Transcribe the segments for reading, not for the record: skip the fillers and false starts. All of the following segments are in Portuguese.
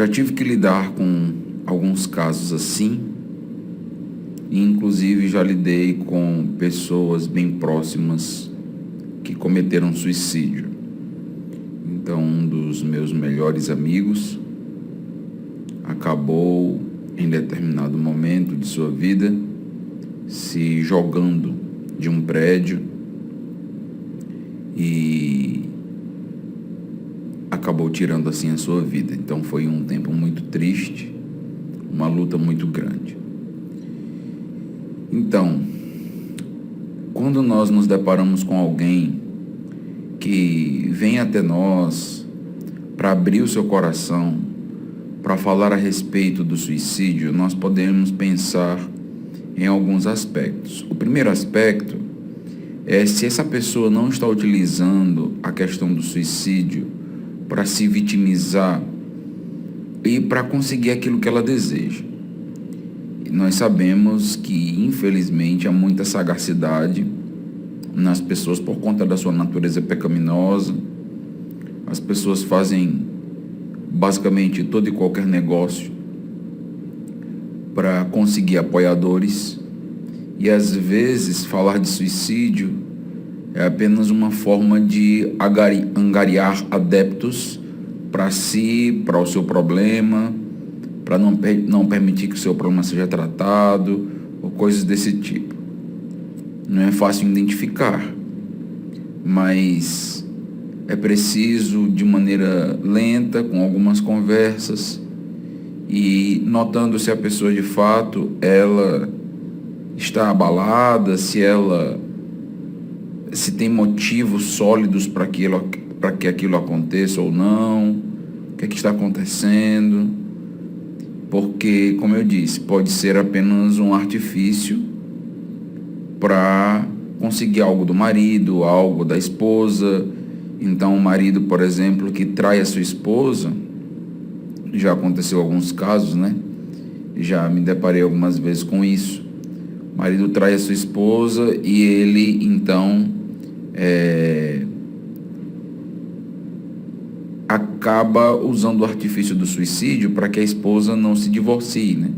já tive que lidar com alguns casos assim, e inclusive já lidei com pessoas bem próximas que cometeram suicídio. Então, um dos meus melhores amigos acabou, em determinado momento de sua vida, se jogando de um prédio e acabou tirando assim a sua vida. Então foi um tempo muito triste, uma luta muito grande. Então, quando nós nos deparamos com alguém que vem até nós para abrir o seu coração, para falar a respeito do suicídio, nós podemos pensar em alguns aspectos. O primeiro aspecto é se essa pessoa não está utilizando a questão do suicídio para se vitimizar e para conseguir aquilo que ela deseja. E nós sabemos que, infelizmente, há muita sagacidade nas pessoas por conta da sua natureza pecaminosa. As pessoas fazem basicamente todo e qualquer negócio para conseguir apoiadores, e às vezes falar de suicídio é apenas uma forma de angariar adeptos para si, para o seu problema, para não permitir que o seu problema seja tratado, ou coisas desse tipo. Não é fácil identificar, mas é preciso, de maneira lenta, com algumas conversas, e notando se a pessoa de fato ela está abalada, se tem motivos sólidos para que aquilo aconteça ou não, o que está acontecendo, porque, como eu disse, pode ser apenas um artifício para conseguir algo do marido, algo da esposa. Então, o marido, por exemplo, que trai a sua esposa, já aconteceu alguns casos, né? Já me deparei algumas vezes com isso. O marido trai a sua esposa e ele, então, acaba usando o artifício do suicídio para que a esposa não se divorcie, né?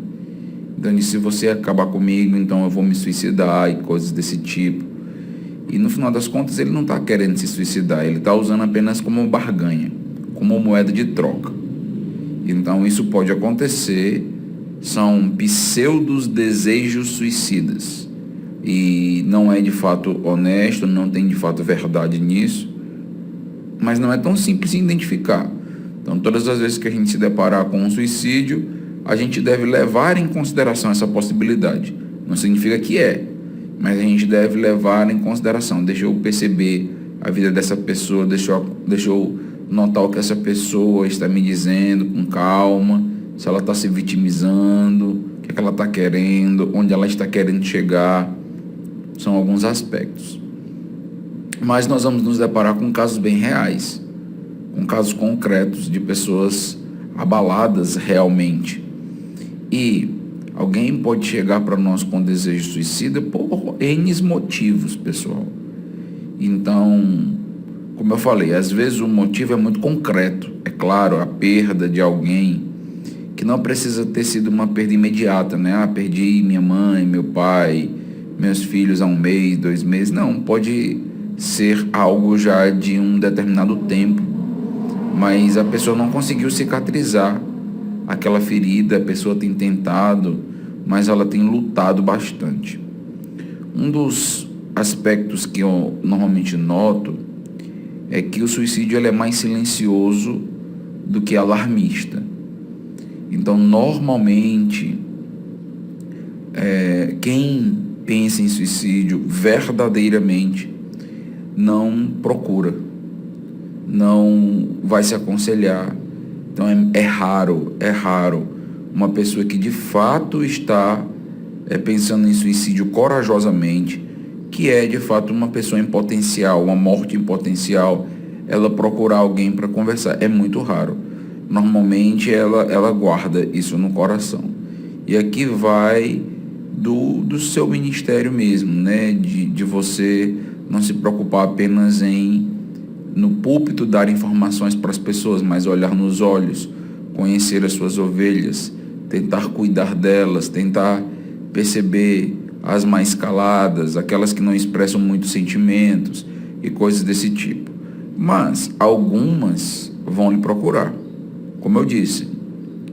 Então, se você acabar comigo, então eu vou me suicidar e coisas desse tipo. E no final das contas ele não está querendo se suicidar, ele está usando apenas como barganha, como moeda de troca. Então isso pode acontecer, são pseudos desejos suicidas. E não é de fato honesto, não tem de fato verdade nisso, mas não é tão simples de identificar. Então todas as vezes que a gente se deparar com um suicídio, a gente deve levar em consideração essa possibilidade. Não significa que é, mas a gente deve levar em consideração. Deixa eu perceber a vida dessa pessoa, deixa eu notar o que essa pessoa está me dizendo com calma, se ela está se vitimizando, o que ela está querendo, onde ela está querendo chegar. São alguns aspectos. Mas nós vamos nos deparar com casos bem reais, com casos concretos de pessoas abaladas realmente. E alguém pode chegar para nós com desejo suicida por N motivos, pessoal. Então, como eu falei, às vezes o motivo é muito concreto. É claro, a perda de alguém que não precisa ter sido uma perda imediata, né? Ah, perdi minha mãe, meu pai, meus filhos há 1 mês, 2 meses. Não, pode ser algo já de um determinado tempo, mas a pessoa não conseguiu cicatrizar aquela ferida, a pessoa tem tentado, mas ela tem lutado bastante. Um dos aspectos que eu normalmente noto é que o suicídio ele é mais silencioso do que alarmista. Então, normalmente, quem pensa em suicídio verdadeiramente não procura, não vai se aconselhar. Então, é raro uma pessoa que de fato está pensando em suicídio corajosamente, que é de fato uma pessoa em potencial, uma morte em potencial, ela procurar alguém para conversar. É muito raro. Normalmente ela guarda isso no coração. E aqui vai do seu ministério mesmo, né? De você não se preocupar apenas em, no púlpito, dar informações para as pessoas, mas olhar nos olhos, conhecer as suas ovelhas, tentar cuidar delas, tentar perceber as mais caladas, aquelas que não expressam muitos sentimentos e coisas desse tipo. Mas algumas vão lhe procurar. Como eu disse,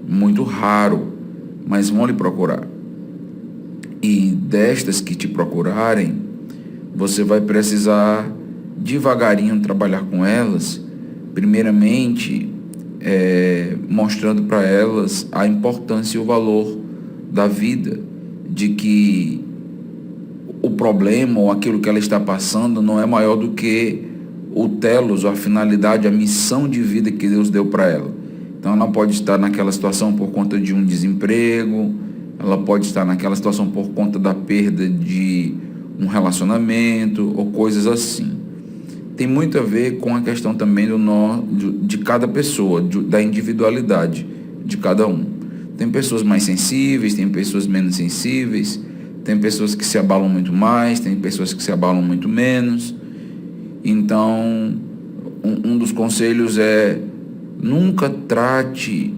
muito raro, mas vão lhe procurar. E destas que te procurarem, você vai precisar devagarinho trabalhar com elas, primeiramente mostrando para elas a importância e o valor da vida, de que o problema ou aquilo que ela está passando não é maior do que o telos, ou a finalidade, a missão de vida que Deus deu para ela. Então ela pode estar naquela situação por conta de um desemprego, ela pode estar naquela situação por conta da perda de um relacionamento ou coisas assim. Tem muito a ver com a questão também de cada pessoa, da individualidade de cada um. Tem pessoas mais sensíveis, tem pessoas menos sensíveis, tem pessoas que se abalam muito mais, tem pessoas que se abalam muito menos. Então, um dos conselhos é: nunca trate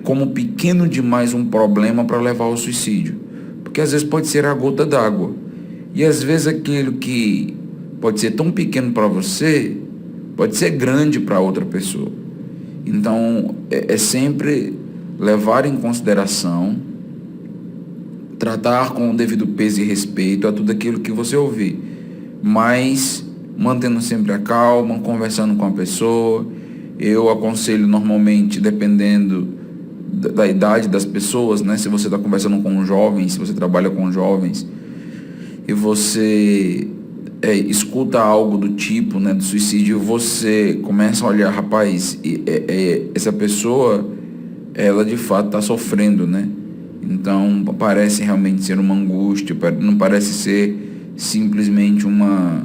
como pequeno demais um problema para levar ao suicídio. Porque às vezes pode ser a gota d'água. E às vezes aquilo que pode ser tão pequeno para você, pode ser grande para outra pessoa. Então, é sempre levar em consideração, tratar com o devido peso e respeito a tudo aquilo que você ouvir, mas mantendo sempre a calma, conversando com a pessoa. Eu aconselho normalmente, dependendo da idade das pessoas, né? Se você está conversando com jovens, se você trabalha com jovens, e você escuta algo do tipo, né, do suicídio, você começa a olhar, rapaz, essa pessoa, ela de fato está sofrendo, né? Então parece realmente ser uma angústia, não parece ser simplesmente uma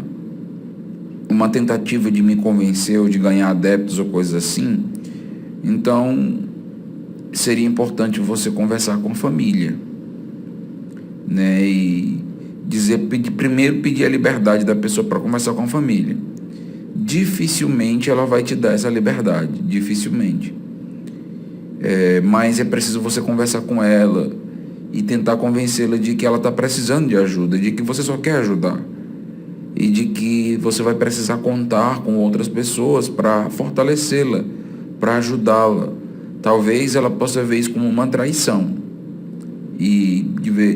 tentativa de me convencer ou de ganhar adeptos ou coisas assim. Então seria importante você conversar com a família, né? E primeiro pedir a liberdade da pessoa para conversar com a família. Dificilmente ela vai te dar essa liberdade, dificilmente. Mas é preciso você conversar com ela e tentar convencê-la de que ela está precisando de ajuda, de que você só quer ajudar e de que você vai precisar contar com outras pessoas para fortalecê-la, para ajudá-la. Talvez ela possa ver isso como uma traição e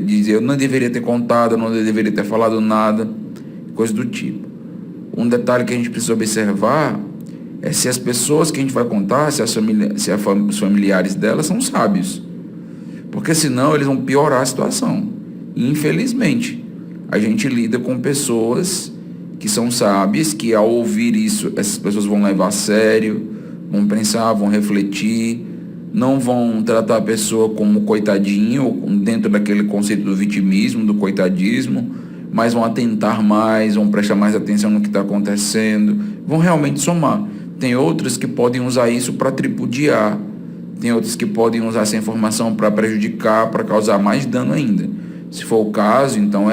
dizer: eu não deveria ter contado, eu não deveria ter falado nada, coisa do tipo. Um detalhe que a gente precisa observar é se as pessoas que a gente vai contar, se os familiares dela são sábios. Porque senão eles vão piorar a situação. E, infelizmente, a gente lida com pessoas que são sábias, que ao ouvir isso, essas pessoas vão levar a sério, vão pensar, vão refletir, não vão tratar a pessoa como coitadinho, dentro daquele conceito do vitimismo, do coitadismo, mas vão atentar mais, vão prestar mais atenção no que está acontecendo, vão realmente somar. Tem outras que podem usar isso para tripudiar, tem outras que podem usar essa informação para prejudicar, para causar mais dano ainda. Se for o caso, então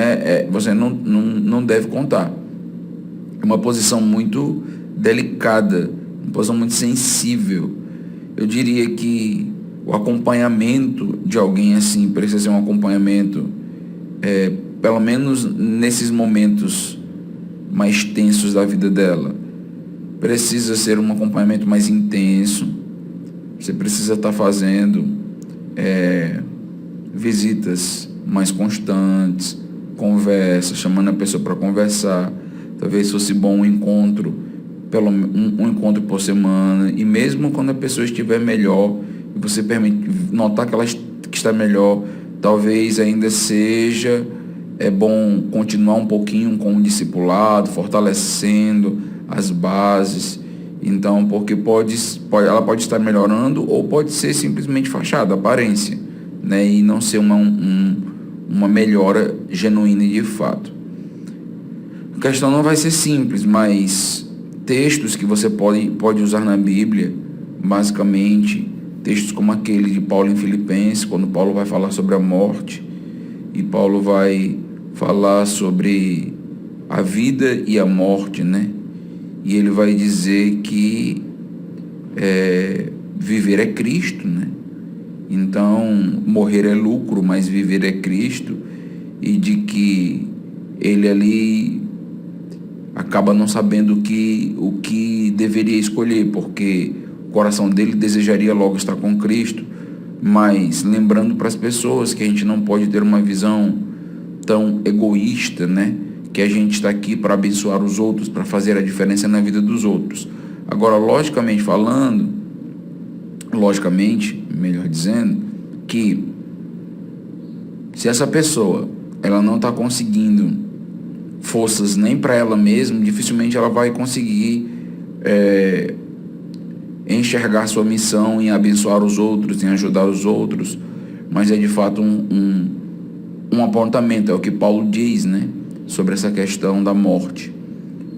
você não deve contar. É uma posição muito delicada, uma posição muito sensível. Eu diria que o acompanhamento de alguém assim precisa ser um acompanhamento, pelo menos nesses momentos mais tensos da vida dela, precisa ser um acompanhamento mais intenso. Você precisa estar fazendo visitas mais constantes, conversa, chamando a pessoa para conversar. Talvez fosse bom um encontro, um encontro por semana. E mesmo quando a pessoa estiver melhor, e você notar que ela está melhor, talvez ainda seja bom continuar um pouquinho com o discipulado, fortalecendo as bases. Então, porque ela pode estar melhorando ou pode ser simplesmente fachada, aparência, né? E não ser uma melhora genuína de fato. A questão não vai ser simples, mas textos que você pode usar na Bíblia, basicamente, textos como aquele de Paulo em Filipenses, quando Paulo vai falar sobre a morte, e Paulo vai falar sobre a vida e a morte, né? E ele vai dizer que viver é Cristo, né? Então, morrer é lucro, mas viver é Cristo, e de que ele ali acaba não sabendo o que deveria escolher, porque o coração dele desejaria logo estar com Cristo, mas lembrando para as pessoas que a gente não pode ter uma visão tão egoísta, né? Que a gente está aqui para abençoar os outros, para fazer a diferença na vida dos outros. Agora, logicamente, melhor dizendo, que se essa pessoa ela não está conseguindo forças nem para ela mesma, dificilmente ela vai conseguir enxergar sua missão em abençoar os outros, em ajudar os outros, mas é de fato um apontamento, é o que Paulo diz, né, sobre essa questão da morte.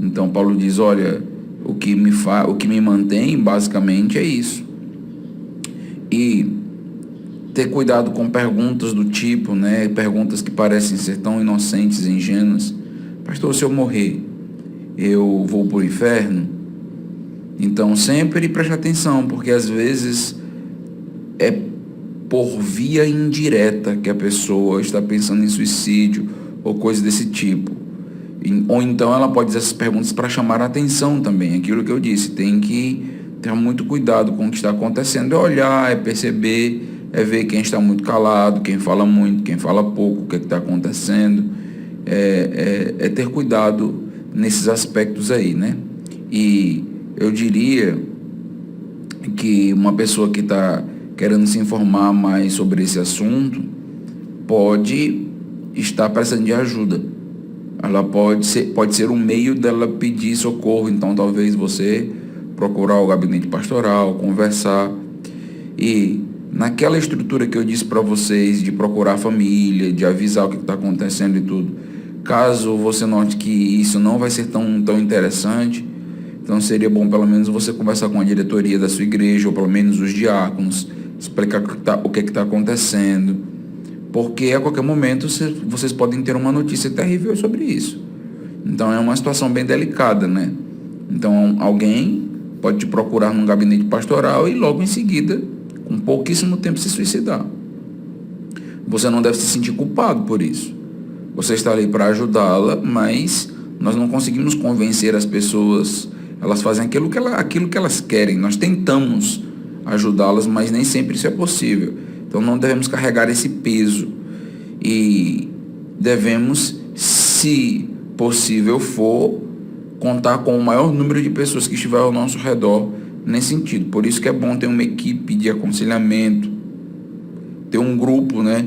Então Paulo diz, olha, o que me mantém basicamente é isso. E ter cuidado com perguntas do tipo, né, perguntas que parecem ser tão inocentes e ingênuas. Pastor, se eu morrer, eu vou para o inferno? Então sempre preste atenção, porque às vezes é por via indireta que a pessoa está pensando em suicídio ou coisa desse tipo. Ou então ela pode dizer essas perguntas para chamar a atenção também. Aquilo que eu disse, tem que ter muito cuidado com o que está acontecendo. É olhar, é perceber, é ver quem está muito calado, quem fala muito, quem fala pouco, o que está acontecendo. É ter cuidado nesses aspectos aí, né? E eu diria que uma pessoa que está querendo se informar mais sobre esse assunto pode estar precisando de ajuda. Ela pode ser um meio dela pedir socorro. Então talvez você procurar o gabinete pastoral, conversar. E naquela estrutura que eu disse para vocês, de procurar a família, de avisar o que está acontecendo e tudo, caso você note que isso não vai ser tão interessante, então seria bom pelo menos você conversar com a diretoria da sua igreja, ou pelo menos os diáconos, explicar o que está acontecendo, porque a qualquer momento vocês podem ter uma notícia terrível sobre isso. Então é uma situação bem delicada, né? Então alguém pode te procurar num gabinete pastoral e logo em seguida, com pouquíssimo tempo, se suicidar. Você não deve se sentir culpado por isso. Você está ali para ajudá-la, mas nós não conseguimos convencer as pessoas. Elas fazem aquilo que elas querem. Nós tentamos ajudá-las, mas nem sempre isso é possível. Então não devemos carregar esse peso. E devemos, se possível for, contar com o maior número de pessoas que estiver ao nosso redor nesse sentido. Por isso que é bom ter uma equipe de aconselhamento, ter um grupo, né,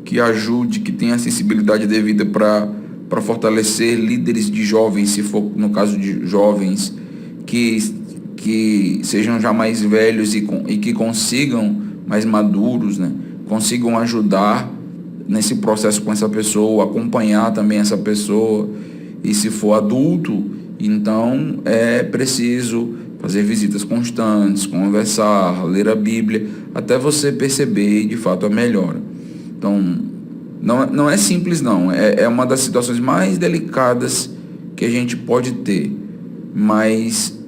que ajude, que tenha acessibilidade devida para fortalecer líderes de jovens, se for no caso de jovens, que sejam já mais velhos e que consigam, mais maduros, né, consigam ajudar nesse processo com essa pessoa, acompanhar também essa pessoa. E se for adulto, então é preciso fazer visitas constantes, conversar, ler a Bíblia, até você perceber de fato a melhora. Então, não é simples não, é uma das situações mais delicadas que a gente pode ter, mas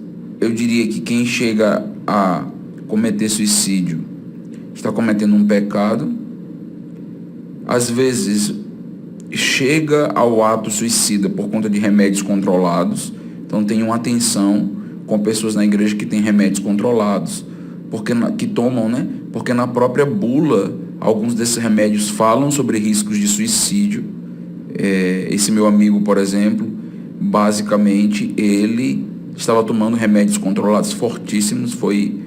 eu diria que quem chega a cometer suicídio está cometendo um pecado. Às vezes chega ao ato suicida por conta de remédios controlados. Então tenham atenção com pessoas na igreja que têm remédios controlados, que tomam, né? Porque na própria bula, alguns desses remédios falam sobre riscos de suicídio. Esse meu amigo, por exemplo, basicamente ele estava tomando remédios controlados fortíssimos, foi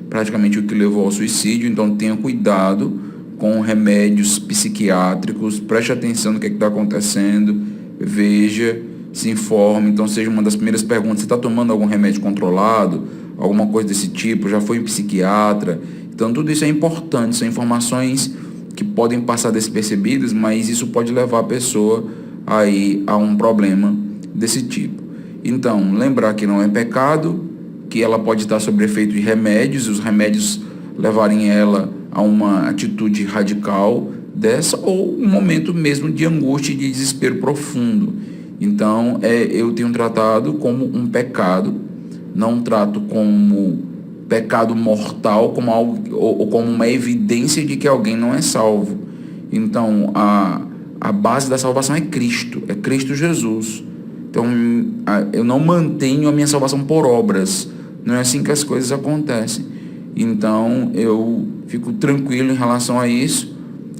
praticamente o que levou ao suicídio. Então tenha cuidado com remédios psiquiátricos, preste atenção no que está acontecendo, veja, se informe. Então seja uma das primeiras perguntas: você está tomando algum remédio controlado, alguma coisa desse tipo, já foi em psiquiatra? Então tudo isso é importante, são informações que podem passar despercebidas, mas isso pode levar a pessoa aí a um problema desse tipo. Então, lembrar que não é pecado, que ela pode estar sob efeito de remédios, e os remédios levarem ela a uma atitude radical dessa, ou um momento mesmo de angústia e de desespero profundo. Então, eu tenho tratado como um pecado, não trato como pecado mortal como algo, ou como uma evidência de que alguém não é salvo. Então, a base da salvação é Cristo Jesus. Então, eu não mantenho a minha salvação por obras. Não é assim que as coisas acontecem. Então, eu fico tranquilo em relação a isso,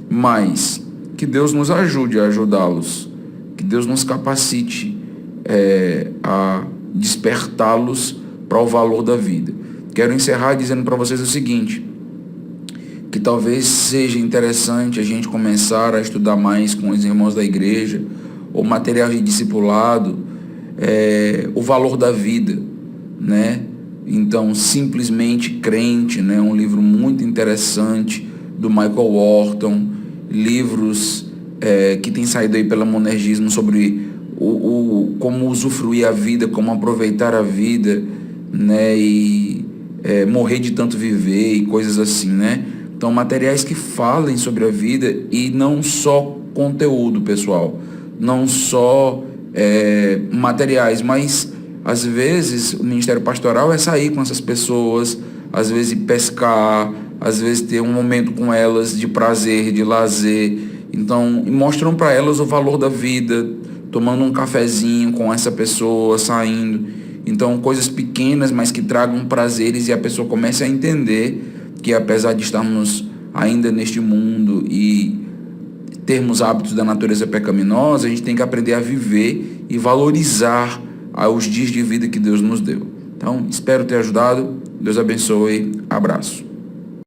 mas que Deus nos ajude a ajudá-los, que Deus nos capacite a despertá-los para o valor da vida. Quero encerrar dizendo para vocês o seguinte, que talvez seja interessante a gente começar a estudar mais com os irmãos da igreja, ou material de discipulado, o valor da vida, né? Então, Simplesmente Crente, né? Um livro muito interessante do Michael Horton, livros que tem saído aí pela Monergismo sobre como usufruir a vida, como aproveitar a vida, né? E morrer de tanto viver e coisas assim, né? Então, materiais que falem sobre a vida e não só conteúdo, pessoal. Não só materiais, mas às vezes o ministério pastoral é sair com essas pessoas, às vezes pescar, às vezes ter um momento com elas de prazer, de lazer. Então, mostram para elas o valor da vida, tomando um cafezinho com essa pessoa, saindo. Então, coisas pequenas, mas que tragam prazeres, e a pessoa começa a entender que, apesar de estarmos ainda neste mundo e termos hábitos da natureza pecaminosa, a gente tem que aprender a viver e valorizar os dias de vida que Deus nos deu. Então, espero ter ajudado. Deus abençoe. Abraço.